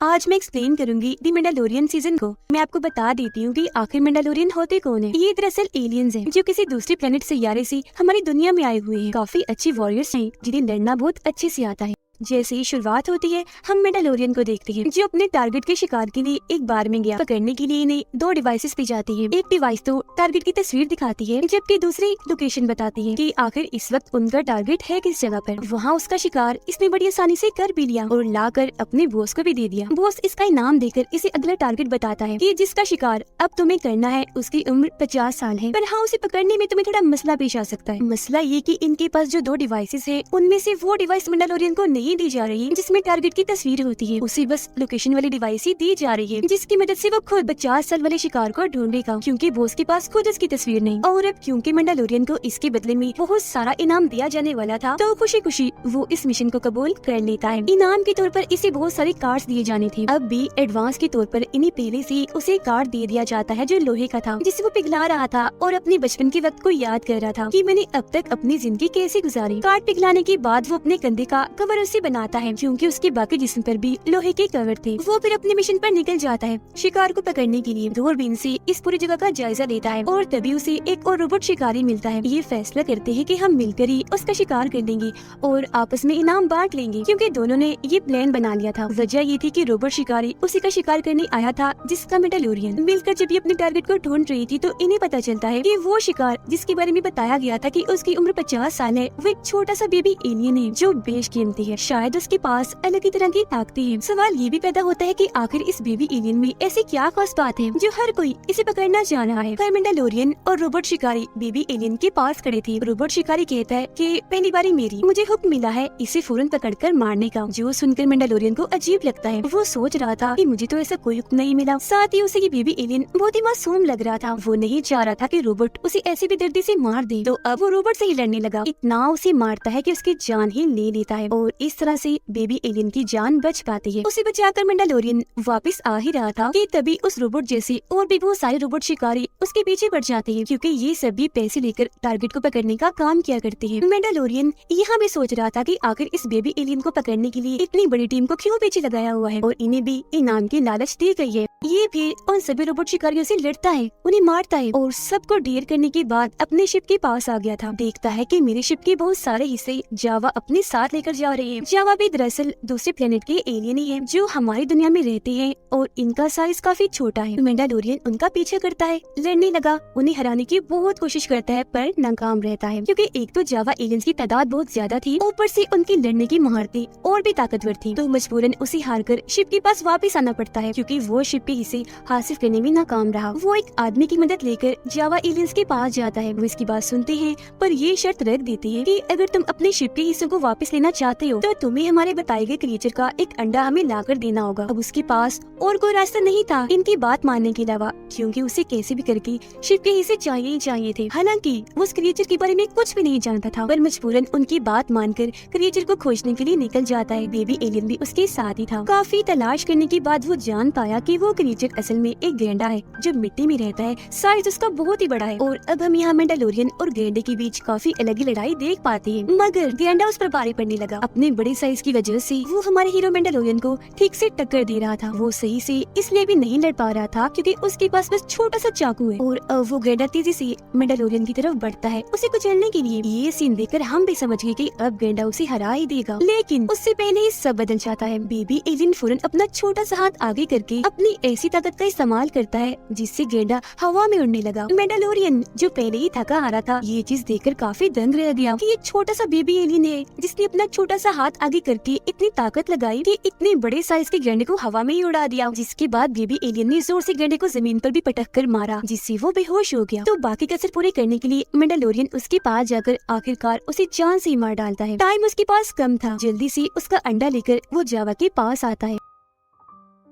आज मैं एक्सप्लेन करूंगी दी मैंडालोरियन सीजन को। मैं आपको बता देती हूँ कि आखिर मैंडालोरियन होते कौन है। ये दरअसल एलियंस हैं जो किसी दूसरे प्लेनेट सैयारे से हमारी दुनिया में आए हुए हैं। काफी अच्छे वॉरियर्स हैं जिन्हें लड़ना बहुत अच्छे से आता है। जैसे ही शुरुआत होती है हम मैंडालोरियन को देखते हैं जो अपने टारगेट के शिकार के लिए एक बार में गया। पकड़ने के लिए इन्हें दो डिवाइसेस दी जाती है। एक डिवाइस तो टारगेट की तस्वीर दिखाती है जबकि दूसरी लोकेशन बताती है कि आखिर इस वक्त उनका टारगेट है किस जगह पर। वहाँ उसका शिकार इसने बड़ी आसानी से कर भी लिया और लाकर अपने बॉस को भी दे दिया। बॉस इसका इनाम देकर इसे अगला टारगेट बताता है कि जिसका शिकार अब तुम्हें करना है उसकी उम्र 50 साल है। पर हाँ, उसे पकड़ने में तुम्हें थोड़ा मसला पेश आ सकता है। मसला ये कि इनके पास जो दो डिवाइसेस है उनमें से वो डिवाइस मैंडालोरियन को नहीं दी जा रही है जिसमें टारगेट की तस्वीर होती है। उसे बस लोकेशन वाली डिवाइस ही दी जा रही है जिसकी मदद से वो खुद 50 साल वाले शिकार को ढूंढेगा, क्योंकि बॉस के पास खुद इसकी तस्वीर नहीं। और अब क्योंकि मैंडालोरियन को इसके बदले में बहुत सारा इनाम दिया जाने वाला था तो खुशी खुशी वो इस मिशन को कबूल कर लेता है। इनाम के तौर पर इसे बहुत सारे कार्ड्स दिए जाने थे। अब भी एडवांस के तौर पर इन्हें पहले से उसे कार्ड दे दिया जाता है जो लोहे का था, जिसे वो पिघला रहा था और अपने बचपन के वक्त को याद कर रहा था कि मैंने अब तक अपनी जिंदगी कैसे गुजारी। कार्ड पिघलाने के बाद वो अपने कंधे का कवर उसे बनाता है क्योंकि उसके बाकी जिस्म पर भी लोहे के कवर थे। वो फिर अपने मिशन पर निकल जाता है शिकार को पकड़ने के लिए। दूरबीन से इस पूरी जगह का जायजा लेता है और तभी उसे एक और रोबोट शिकारी मिलता है। ये फैसला करते हैं कि हम मिलकर ही उसका शिकार कर लेंगे और आपस में इनाम बांट लेंगे, क्योंकि दोनों ने ये प्लान बना लिया था। वजह ये थी कि रोबोट शिकारी उसी का शिकार करने आया था जिसका मैंडालोरियन। मिलकर जब ये अपने टारगेट को ढूंढ रही थी तो इन्हें पता चलता है कि वो शिकार जिसके बारे में बताया गया था कि उसकी उम्र 50 साल है वो एक छोटा सा बेबी एलियन है जो बेशकीमती है। शायद उसके पास अलग ही तरह की ताकतें हैं। सवाल ये भी पैदा होता है कि आखिर इस बेबी एलियन में ऐसी क्या खास बात है जो हर कोई इसे पकड़ना चाह रहा है। पर मैंडालोरियन और रोबोट शिकारी बेबी एलियन के पास खड़े थे। रोबोट शिकारी कहता है कि पहली बारी मेरी, मुझे हुक्म मिला है इसे फौरन पकड़कर मारने का। जो सुनकर मैंडालोरियन को अजीब लगता है। वो सोच रहा था कि मुझे तो ऐसा कोई हुक्म नहीं मिला। साथ ही उसे ये बेबी एलियन बहुत ही मासूम लग रहा था। वो नहीं चाह रहा था कि रोबोट उसे ऐसी बेदर्दी से मार दे, तो अब वो रोबोट से ही लड़ने लगा। इतना उसे मारता है कि उसकी जान ही ले लेता है और इस तरह से बेबी एलियन की जान बच पाती है। उसे बचाकर मैंडालोरियन वापस आ ही रहा था कि तभी उस रोबोट जैसे और भी बहुत सारे रोबोट शिकारी उसके पीछे पड़ जाते हैं, क्योंकि ये सभी पैसे लेकर टारगेट को पकड़ने का काम किया करते हैं। मैंडालोरियन यहाँ भी सोच रहा था कि आखिर इस बेबी एलियन को पकड़ने के लिए इतनी बड़ी टीम को क्यों पीछे लगाया हुआ है और इन्हें भी इनाम की लालच दी गई है। ये भी उन सभी रोबोट शिकारियों से लड़ता है, उन्हें मारता है और सबको ढेर करने के बाद अपने शिप के पास आ गया था। देखता है कि मेरे शिप के बहुत सारे हिस्से जावा अपने साथ लेकर जा रहे हैं। जावा भी दरअसल दूसरे प्लेनेट के एलियन ही है जो हमारी दुनिया में रहते हैं और इनका साइज काफी छोटा है। मैंडालोरियन उनका पीछे करता है, लड़ने लगा, उन्हें हराने की बहुत कोशिश करता है पर नाकाम रहता है, क्योंकि एक तो जावा एलियंस की तादाद बहुत ज्यादा थी, ऊपर से उनकी लड़ने की महारतें और भी ताकतवर थी। तो मजबूरन उसे हारकर शिप के पास वापस आना पड़ता है, क्योंकि वो शिप के हिस्से हासिल करने में नाकाम रहा। वो एक आदमी की मदद लेकर जावा एलियंस के पास जाता है। वो इसकी बात सुनते हैं पर ये शर्त रख देती है कि अगर तुम अपने शिप के हिस्सों को वापस लेना चाहते हो तो तुम्हें हमारे बताए गए क्रिएचर का एक अंडा हमें लाकर देना होगा। अब उसके पास और कोई रास्ता नहीं था इनकी बात मानने के अलावा, क्योंकि उसे कैसे भी करके शिप के हिस्से चाहिए ही चाहिए थे। हालांकि वो उस क्रिएचर के बारे में कुछ भी नहीं जानता था, पर मजबूरन उनकी बात मानकर क्रिएचर को खोजने के लिए निकल जाता है। बेबी एलियन भी उसके साथ ही था। काफी तलाश करने के बाद वो जान पाया कि वो क्रिएचर असल में एक गैंडा है जो मिट्टी में रहता है। साइज उसका बहुत ही बड़ा है और अब हम यहाँ मैंडालोरियन और गैंडे के बीच काफी अलग ही लड़ाई देख पाते हैं, मगर गैंडा उस पर भारी पड़ने लगा। अपने बड़े साइज की वजह से वो हमारे हीरो मैंडालोरियन को ठीक से टक्कर दे रहा था। वो सही से इसलिए भी नहीं लड़ पा रहा था क्योंकि उसके पास बस छोटा सा चाकू है और अब वो गैंडा तेजी से मैंडालोरियन की तरफ बढ़ता है उसे कुचलने के लिए। ये सीन देखकर हम भी समझ गए कि अब गैंडा उसे हरा ही देगा, लेकिन उससे पहले ही सब बदल जाता है। बेबी एलियन फौरन अपना छोटा सा हाथ आगे करके अपनी ऐसी ताकत का इस्तेमाल करता है जिससे गैंडा हवा में उड़ने लगा। मैंडालोरियन जो पहले ही थका हारा था ये चीज देखकर काफी दंग रह गया कि ये छोटा सा बेबी एलियन है जिसने अपना छोटा सा हाथ आगे करके इतनी ताकत लगाई कि इतने बड़े साइज के गैंडे को हवा में ही उड़ा दिया। जिसके बाद बेबी एलियन ने जोर से गैंडे को जमीन पर भी पटक कर मारा जिससे वो बेहोश हो गया। तो बाकी कसर पूरी करने के लिए मैंडालोरियन उसके पास जाकर आखिरकार उसे जान से ही मार डालता है। टाइम उसके पास कम था, जल्दी से उसका अंडा लेकर वो जावा के पास आता है।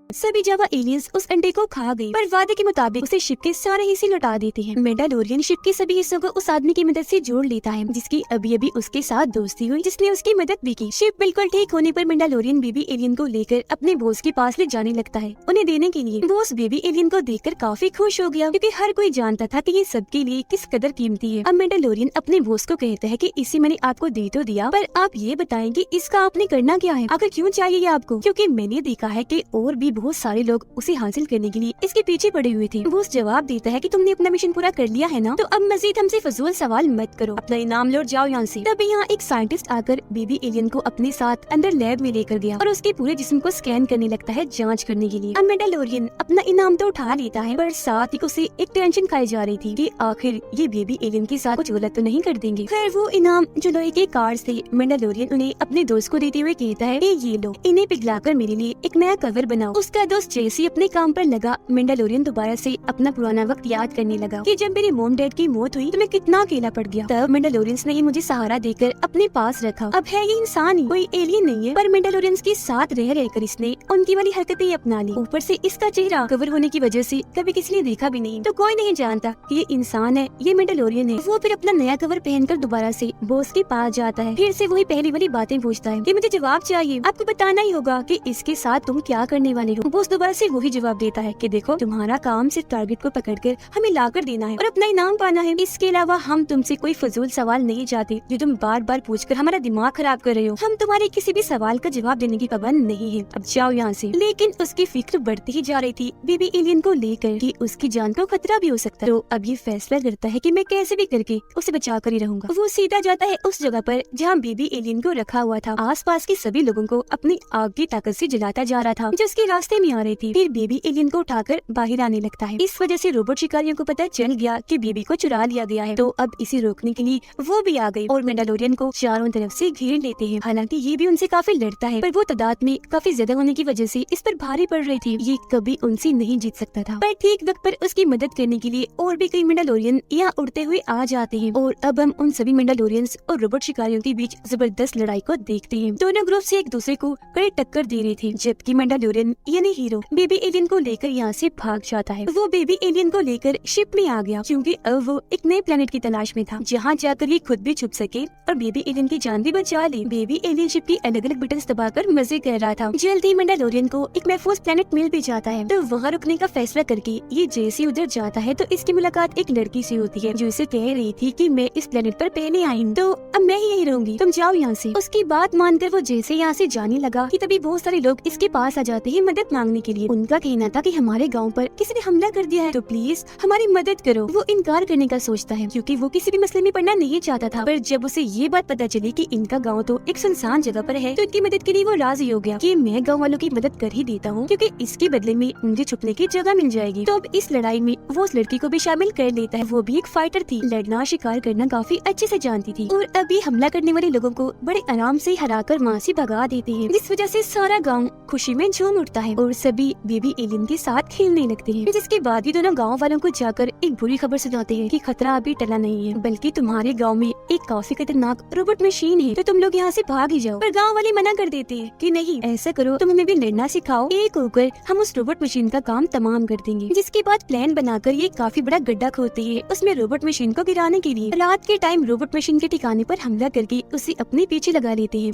सभी जावा एलियंस उस अंडे को खा गई, पर वादे के मुताबिक उसे शिप के सारे हिस्से लौटा देते हैं। मैंडालोरियन शिप के सभी हिस्सों को उस आदमी की मदद से जोड़ लेता है जिसकी अभी अभी उसके साथ दोस्ती हुई, जिसने उसकी मदद भी की। शिप बिल्कुल ठीक होने पर मैंडालोरियन बेबी एलियन को लेकर अपने बॉस के पास ले जाने लगता है उन्हें देने के लिए। बॉस बेबी एलियन को देखकर काफी खुश हो गया क्योंकि हर कोई जानता था कि ये सबके लिए किस कदर कीमती है। अब मैंडालोरियन अपने बॉस को कहता है कि इसे मैंने आपको दे तो दिया, पर आप ये बताएं कि इसका आपने करना क्या है, आखिर क्यों चाहिए ये आपको? क्योंकि मैंने देखा है कि और भी बहुत सारे लोग उसे हासिल करने के लिए इसके पीछे पड़े हुए थे। बॉस जवाब देता है कि तुमने अपना मिशन पूरा कर लिया है ना, तो अब मजीद हमसे फजूल सवाल मत करो, अपना इनाम लौट जाओ यहाँ से। तभी यहाँ एक साइंटिस्ट आकर बेबी एलियन को अपने साथ अंदर लैब में लेकर गया और उसके पूरे जिस्म को स्कैन करने लगता है जांच करने के लिए। अब मैंडालोरियन अपना इनाम तो उठा लेता है, पर साथ ही उसे एक टेंशन खाई जा रही थी कि आखिर ये बेबी एलियन के साथ कुछ गलत तो नहीं कर देंगे। खैर वो इनाम जो लोहे के कार्ड थे मैंडालोरियन उन्हें अपने दोस्त को देते हुए कहता है कि ये लो, इन्हें पिघलाकर मेरे लिए एक नया कवर बनाओ। उसका दोस्त जैसे अपने काम पर लगा, मैंडालोरियन दोबारा से अपना पुराना वक्त याद करने लगा कि जब मेरे मॉम डैड की मौत हुई तो मैं कितना अकेला पड़ गया। तब मैंडालोरियंस ने ही मुझे सहारा देकर अपने पास रखा। अब है ये इंसान ही, कोई एलियन नहीं है, पर मैंडालोरियंस के साथ रह रहकर इसने उनकी वाली हरकतें अपना ली। ऊपर से इसका चेहरा कवर होने की वजह से कभी किसी ने देखा भी नहीं, तो कोई नहीं जानता कि ये इंसान है, ये मैंडालोरियन है। वो फिर अपना नया कवर पहनकर दोबारा से बॉस के पास जाता है, फिर से वही पहली वाली बातें पूछता है कि मुझे जवाब चाहिए, आपको बताना ही होगा कि इसके साथ तुम क्या करने वाले हो। बॉस दोबारा से वही जवाब देता है कि देखो, तुम्हारा काम सिर्फ टारगेट को पकड़कर हमें लाकर देना है और अपना इनाम पाना है। इसके अलावा हम तुमसे कोई फजूल सवाल नहीं चाहते जो तुम बार बार पूछकर हमारा दिमाग खराब कर रहे हो। हम तुम्हारे किसी भी सवाल का जवाब देने की पाबंद नहीं है, अब जाओ यहाँ से। लेकिन उसकी फिक्र बढ़ती ही जा रही थी बेबी एलियन को लेकर कि उसकी जान को खतरा भी हो सकता है। तो अब ये फैसला करता है कि मैं कैसे भी करके उसे बचा कर ही रहूंगा। वो सीधा जाता है उस जगह पर जहाँ बेबी एलियन को रखा हुआ था। आसपास के सभी लोगों को अपनी आग की ताकत से जलाता जा रहा था जो उसके रास्ते में आ रही थी। फिर बेबी एलियन को उठाकर बाहर आने लगता है। इस वजह से रोबोट शिकारियों को पता चल गया कि बेबी को चुरा लिया गया है, तो अब इसे रोकने के लिए वो भी आ गई और मैंडालोरियन को चारों तरफ से घेर लेते हैं। हालांकि ये भी उनसे काफी लड़ता है, पर वो तादाद में काफी ज्यादा होने की वजह से इस पर भारी पड़ रही थी। ये कभी उनसे नहीं जीत सकता था, पर ठीक वक्त पर उसकी मदद करने के लिए और भी कई मैंडालोरियन यहाँ उड़ते हुए आ जाते हैं। और अब हम उन सभी मैंडालोरियंस और रोबोट शिकारियों के बीच जबरदस्त लड़ाई को देखते हैं। दोनों ग्रुप से एक दूसरे को कड़ी टक्कर दे रहे थे, जबकि मैंडालोरियन यानी हीरो बेबी एलियन को लेकर यहाँ से भाग जाता है। वो बेबी एलियन को लेकर शिप में आ गया क्योंकि अब वो एक नए प्लेनेट की तलाश में था जहाँ जाकर ये खुद भी छुप सके और बेबी एलियन की जान भी बचा ले। बेबी एलियन शिप की अलग अलग बटन दबाकर मजे कर रहा था। जल्दी मैंडालोरियन को एक महफूज प्लेनेट मिल भी जाता है, तो वहाँ रुकने का फैसला करके ये जैसे उधर जाता है तो इसकी मुलाकात एक लड़की से होती है जो इसे कह रही थी कि मैं इस प्लेनेट पर पहले आई हूँ, तो अब मैं ही यही रहूंगी, तुम जाओ यहाँ से। उसकी बात मानकर वो जैसे यहाँ से जाने लगा कि तभी बहुत सारे लोग इसके पास आ जाते हैं मदद मांगने के लिए। उनका कहना था कि हमारे गाँव पर किसी ने हमला कर दिया है, तो प्लीज हमारी मदद करो। वो इनकार करने का सोचता है क्योंकि वो किसी भी मसले में पड़ना नहीं चाहता था, पर जब उसे ये बात पता चली कि इनका गांव तो एक सुनसान जगह पर है, तो इनकी मदद के लिए वो राजी हो गया कि मैं गांव वालों की मदद कर ही देता हूँ क्योंकि इसके बदले में मुझे छुपने की जगह मिल जाएगी। तो अब इस लड़ाई में वो उस लड़की को भी शामिल कर लेता है। वो भी एक फाइटर थी, लड़ना शिकार करना काफी अच्छे से जानती थी और अभी हमला करने वाले लोगों को बड़े आराम से हराकर वहाँ से भगा देते हैं, जिस वजह से सारा गाँव खुशी में झूम उठता है और सभी बेबी एलियन के साथ खेलने लगते हैं। जिसके बाद ही दोनों गाँव वालों को जाकर एक बुरी खबर सुनाते हैं कि खतरा अभी टला नहीं है, बल्कि तुम्हारे गांव में एक काफी खतरनाक रोबोट मशीन है, तो तुम लोग यहाँ से भाग ही जाओ। पर गांव वाले मना कर देते हैं कि नहीं, ऐसा करो, तुम हमें भी लड़ना सिखाओ, एक होकर हम उस रोबोट मशीन का काम तमाम कर देंगे। जिसके बाद प्लान बनाकर ये काफी बड़ा गड्ढा खोदते हैं उसमें रोबोट मशीन को गिराने के लिए। रात के टाइम रोबोट मशीन के ठिकाने पर हमला करके उसे अपने पीछे लगा लेते हैं।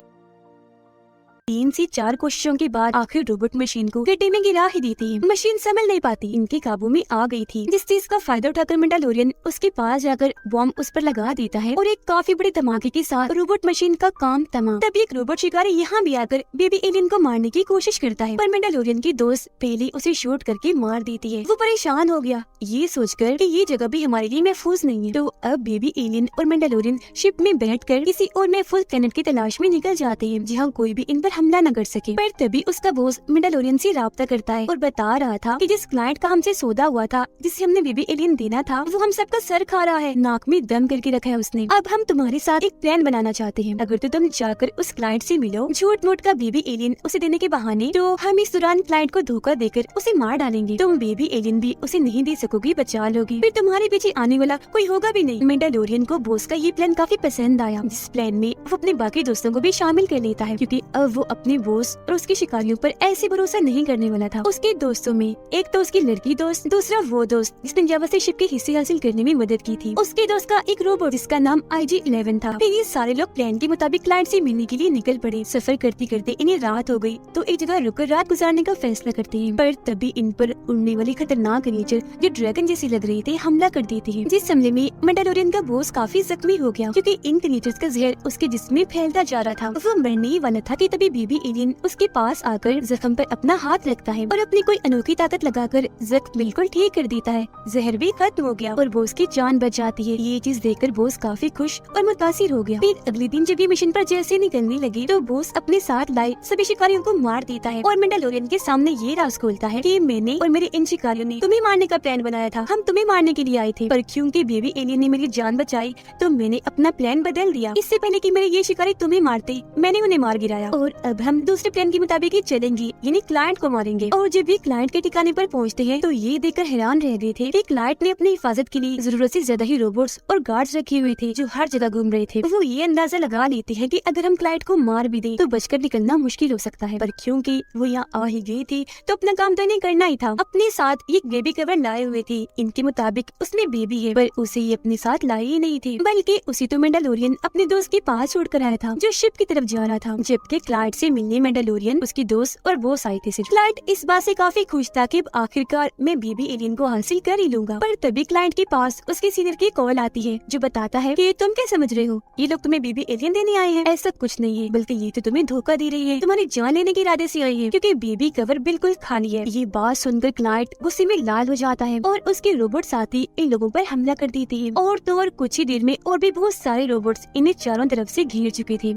3 से 4 कोशिशों के बाद आखिर रोबोट मशीन को गड्ढे में गिरा ही देती है। मशीन संभल नहीं पाती, इनके काबू में आ गई थी, जिस चीज का फायदा उठाकर मैंडालोरियन उसके पास जाकर बॉम्ब उस पर लगा देता है और एक काफी बड़े धमाके के साथ रोबोट मशीन का काम तमाम। तभी एक रोबोट शिकारी यहाँ भी आकर बेबी एलियन को मारने की कोशिश करता है, पर मैंडालोरियन की दोस्त पहले उसे शूट करके मार देती है। वो परेशान हो गया ये सोचकर कि ये जगह भी हमारे लिए महफूज नहीं है, तो अब बेबी एलियन और मैंडालोरियन शिप में बैठकर किसी और महफूज प्लेनेट की तलाश में निकल जाते हैं जहाँ कोई भी इन पर हमला न कर सके। पर तभी उसका बॉस मैंडालोरियन से राब्ता करता है और बता रहा था कि जिस क्लाइंट का हमसे सौदा हुआ था, जिसे हमने बेबी एलियन देना था, वो हम सबका सर खा रहा है, नाक में दम करके रखा है उसने। अब हम तुम्हारे साथ एक प्लान बनाना चाहते हैं, अगर तो तुम जाकर उस क्लाइंट से मिलो झूठ मूठ का बेबी एलियन उसे देने के बहाने, तो हम इस दौरान क्लाइंट को धोखा देकर उसे मार डालेंगे। तुम बेबी एलियन भी उसे नहीं दे सकोगी, बचा लोगी, फिर तुम्हारे पीछे आने वाला कोई होगा भी नहीं। मैंडालोरियन को बॉस का ये प्लान काफी पसंद आया, जिस प्लान में वो अपने बाकी दोस्तों को भी शामिल कर लेता है क्योंकि अब वो अपने बॉस और उसके शिकारियों पर ऐसे भरोसा नहीं करने वाला था। उसके दोस्तों में एक तो उसकी लड़की दोस्त, दूसरा वो दोस्त जिसने जावा से शिप के हिस्से हासिल करने में मदद की थी। उसके दोस्त का एक रोबोट जिसका नाम IG-11 था। फिर ये सारे लोग प्लान के मुताबिक क्लाइंट से मिलने के लिए निकल पड़े। सफर करते करते इन्हें रात हो गई तो एक जगह रुककर रात गुजारने का फैसला करते हैं, पर तभी इन पर उड़ने वाली खतरनाक क्रीचर जो ड्रैगन जैसे लग रहे थे हमला कर देते हैं। जिस हमले में मैंडालोरियन का बॉस काफी जख्मी हो गया क्योंकि इन क्रीचर्स का जहर उसके जिस्म में फैलता जा रहा था। वो मरने ही वाला था कि तभी बेबी एलियन उसके पास आकर जख्म पर अपना हाथ रखता है और अपनी कोई अनोखी ताकत लगाकर जख्म बिल्कुल ठीक कर देता है। जहर भी खत्म हो गया और बॉस की जान बच जाती है। ये चीज देखकर बॉस काफी खुश और मुतासिर हो गया। फिर अगले दिन जब ये मिशन पर जैसे निकलने लगे तो बॉस अपने साथ लाए सभी शिकारियों को मार देता है और मैंडालोरियन के सामने ये राज खोलता है कि मैंने और मेरे इन शिकारियों ने तुम्हें मारने का प्लान बनाया था। हम तुम्हें मारने के लिए आए थे, पर क्योंकि बेबी एलियन ने मेरी जान बचाई तो मैंने अपना प्लान बदल दिया। इससे पहले कि मेरे ये शिकारी तुम्हें मारते मैंने उन्हें मार गिराया और अब हम दूसरे प्लान के मुताबिक ही चलेंगे, यानी क्लाइंट को मारेंगे। और जब भी क्लाइंट के ठिकाने पर पहुंचते हैं तो ये देखकर हैरान रह गए थे कि क्लाइंट ने अपनी हिफाजत के लिए जरूरत से ज्यादा ही रोबोट्स और गार्ड्स रखे हुए थे जो हर जगह घूम रहे थे। वो ये अंदाजा लगा लेते हैं कि अगर हम क्लाइंट को मार भी दें तो बचकर निकलना मुश्किल हो सकता है, पर क्योंकि वो यहाँ आ ही गई थी तो अपना काम तो नहीं करना ही था। अपने साथ एक बेबी कवर लाए हुए थे। इनके मुताबिक उसमें बेबी है, पर उसे ये अपने साथ लाए ही नहीं थे, बल्कि उसी तो मैंडालोरियन अपने दोस्त के पास छोड़कर आया था जो शिप की तरफ जा रहा था। जबकि क्लाइंट से मिलने मैंडालोरियन, उसकी दोस्त और बॉस आए थे। सिर्फ क्लाइंट इस बात से काफी खुश था कि अब आखिरकार मैं बेबी एलियन को हासिल कर ही लूंगा, पर तभी क्लाइंट के पास उसके सीनियर की कॉल आती है जो बताता है कि तुम क्या समझ रहे हो, ये लोग तुम्हें बेबी एलियन देने आए हैं। ऐसा कुछ नहीं है, बल्कि ये तो तुम्हें धोखा दे रही है, तुम्हारी जान लेने के इरादे से आई है क्योंकि बेबी कवर बिल्कुल खाली है। ये बात सुनकर क्लाइंट गुस्से में लाल हो जाता है और उसके रोबोट साथी इन लोगों पर हमला कर देते हैं। और तो और कुछ ही देर में और भी बहुत सारे रोबोट्स इन्हें चारों तरफ से घेर चुके थे।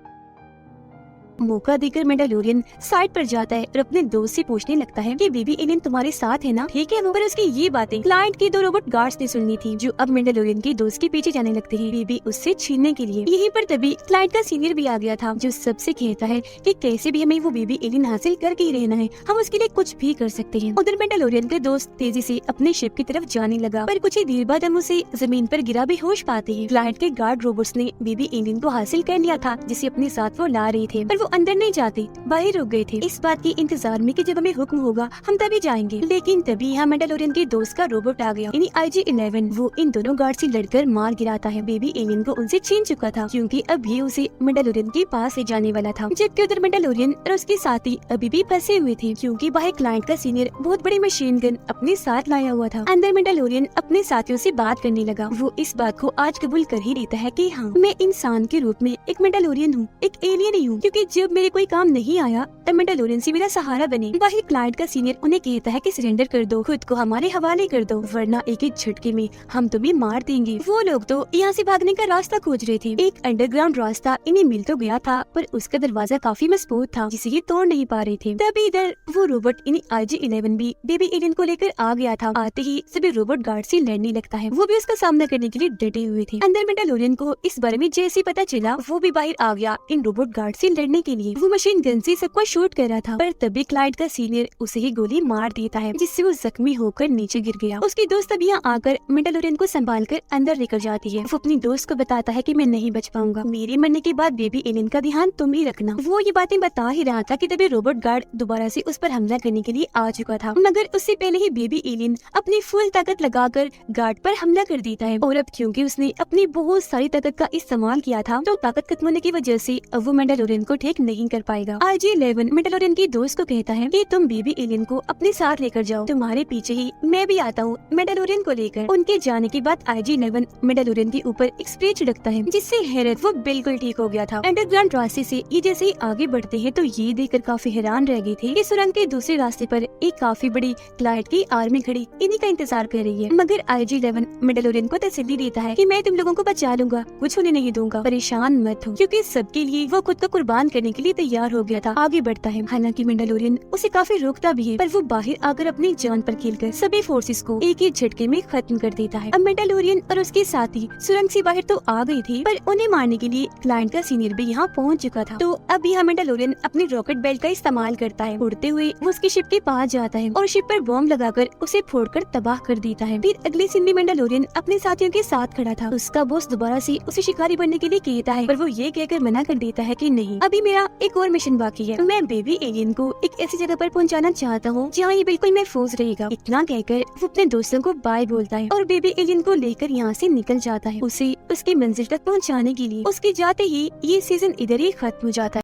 मौका देकर मैंडालोरियन साइड पर जाता है और अपने दोस्त से पूछने लगता है कि बेबी एलियन तुम्हारे साथ है ना, ठीक है वो। पर उसकी ये बातें क्लाइंट के दो रोबोट गार्ड्स ने सुननी थी जो अब मैंडालोरियन के दोस्त के पीछे जाने लगते हैं बेबी उससे छीनने के लिए। यहीं पर तभी क्लाइंट का सीनियर भी आ गया था जो सबसे कहता है कि कैसे भी हमें वो बेबी एलियन हासिल करके ही रहना है, हम उसके लिए कुछ भी कर सकते हैं। उधर मैंडालोरियन के दोस्त तेजी से अपने शिप की तरफ जाने लगा, पर कुछ ही देर बाद हम उसे जमीन पर गिरा बेहोश पाते हैं। क्लाइंट के गार्ड रोबोट्स ने बेबी एलियन को हासिल कर लिया था जिसे अपने साथ वो ला रहे थे, पर वो अंदर नहीं जाते, बाहर रुक गए थे इस बात के इंतजार में कि जब हमें हुक्म होगा हम तभी जाएंगे। लेकिन तभी यहाँ मैंडालोरियन के दोस्त का रोबोट आ गया, यानी IG-11। वो इन दोनों गार्ड से लड़कर मार गिराता है। बेबी एलियन को उनसे छीन चुका था क्योंकि अब ये उसे मैंडालोरियन के पास ले जाने वाला था, जबकि उधर मैंडालोरियन और उसके साथी अभी भी फंसे हुए थे क्योंकि बाहर क्लाइंट का सीनियर बहुत बड़ी मशीन गन अपने साथ लाया हुआ था। अंदर मैंडालोरियन अपने साथियों से बात करने लगा। वो इस बात को आज कबूल कर ही लेता है कि हाँ, मैं इंसान के रूप में एक मैंडालोरियन हूँ, एक एलियन ही हूँ, क्योंकि जब मेरे कोई काम नहीं आया तब मैंडालोरियन से मेरा सहारा बने। बाहर क्लाइंट का सीनियर उन्हें कहता है कि सरेंडर कर दो, खुद को हमारे हवाले कर दो, वरना एक ही झटके में हम तुम्हें मार देंगे। वो लोग तो यहाँ से भागने का रास्ता खोज रहे थे। एक अंडरग्राउंड रास्ता इन्हें मिल तो गया था, पर उसका दरवाजा काफी मजबूत था जिसे ये तोड़ नहीं पा रहे थे। तभी इधर वो रोबोट यानी IG-11 भी बेबी एलियन को लेकर आ गया था। आते ही सभी रोबोट गार्ड से लड़ने लगता है। वो भी उसका सामना करने के लिए डटे हुए थे। अंदर मैंडालोरियन को इस बारे में जैसे पता चला वो भी बाहर आ गया इन रोबोट गार्ड से लड़ने के लिए। वो मशीन गन से सबको शूट कर रहा था, पर तभी क्लाइंट का सीनियर उसे ही गोली मार देता है जिससे वो जख्मी होकर नीचे गिर गया। उसकी दोस्त अब यहाँ आकर मैंडालोरियन को संभाल कर अंदर लेकर जाती है। वो अपनी दोस्त को बताता है कि मैं नहीं बच पाऊंगा, मेरे मरने के बाद बेबी एलियन का ध्यान तुम ही रखना। वो ये बातें बता ही रहा था कि तभी रोबोट गार्ड दोबारा से उस पर हमला करने के लिए आ चुका था, मगर उससे पहले ही बेबी एलियन अपनी फुल ताकत लगाकर गार्ड पर हमला कर देता है। और अब क्योंकि उसने अपनी बहुत सारी ताकत का इस्तेमाल किया था तो ताकत खत्म होने की वजह से अब वो मैंडालोरियन को ठीक नहीं कर पाएगा। IG-11 मैंडालोरियन की दोस्त को कहता है कि तुम बेबी एलियन को अपने साथ लेकर जाओ, तुम्हारे पीछे ही मैं भी आता हूँ मैंडालोरियन को लेकर। उनके जाने के बाद IG-11 मैंडालोरियन के ऊपर एक स्प्रे छिड़कता है जिससे हैरत वो बिल्कुल ठीक हो गया था। अंडरग्राउंड रास्ते से ये जैसे ही आगे बढ़ते हैं तो ये देखकर काफी हैरान रह गए थे कि सुरंग के दूसरे रास्ते पर एक काफी बड़ी क्लाइंट की आर्मी खड़ी इन्हीं का इंतजार कर रही है। मगर IG-11 मैंडालोरियन को तसल्ली देता है कि मैं तुम लोगों को बचा लूंगा, कुछ होने नहीं दूंगा, परेशान मत हो, क्योंकि सबके लिए वो खुद को कुर्बान करने के लिए तैयार हो गया था। आगे बढ़ता है, हालांकि मैंडालोरियन उसे काफी रोकता भी है, पर वो बाहर आकर अपनी जान पर खेलकर सभी फोर्सेस को एक ही झटके में खत्म कर देता है। अब मैंडालोरियन और उसके साथी सुरंग से बाहर तो आ गए थे, पर उन्हें मारने के लिए क्लाइंट का सीनियर भी यहाँ पहुँच चुका था। तो अब यहाँ मैंडालोरियन अपने रॉकेट बेल्ट का इस्तेमाल करता है। उड़ते हुए वो उसकी शिप के पास जाता है और शिप पर बॉम्ब लगाकर उसे फोड़कर तबाह कर देता है। फिर अगले सीन में मैंडालोरियन अपने साथियों के साथ खड़ा था। उसका बॉस दोबारा से उसे शिकारी बनने के लिए कहता है, पर वो ये कहकर मना कर देता है कि नहीं, अभी मेरा मेरा एक और मिशन बाकी है। मैं बेबी एलियन को एक ऐसी जगह पर पहुंचाना चाहता हूँ जहाँ ये बिल्कुल महफूज रहेगा। इतना कहकर वो अपने दोस्तों को बाय बोलता है और बेबी एलियन को लेकर यहाँ से निकल जाता है, उसे उसकी मंजिल तक पहुँचाने के लिए। उसके जाते ही ये सीजन इधर ही खत्म हो जाता है।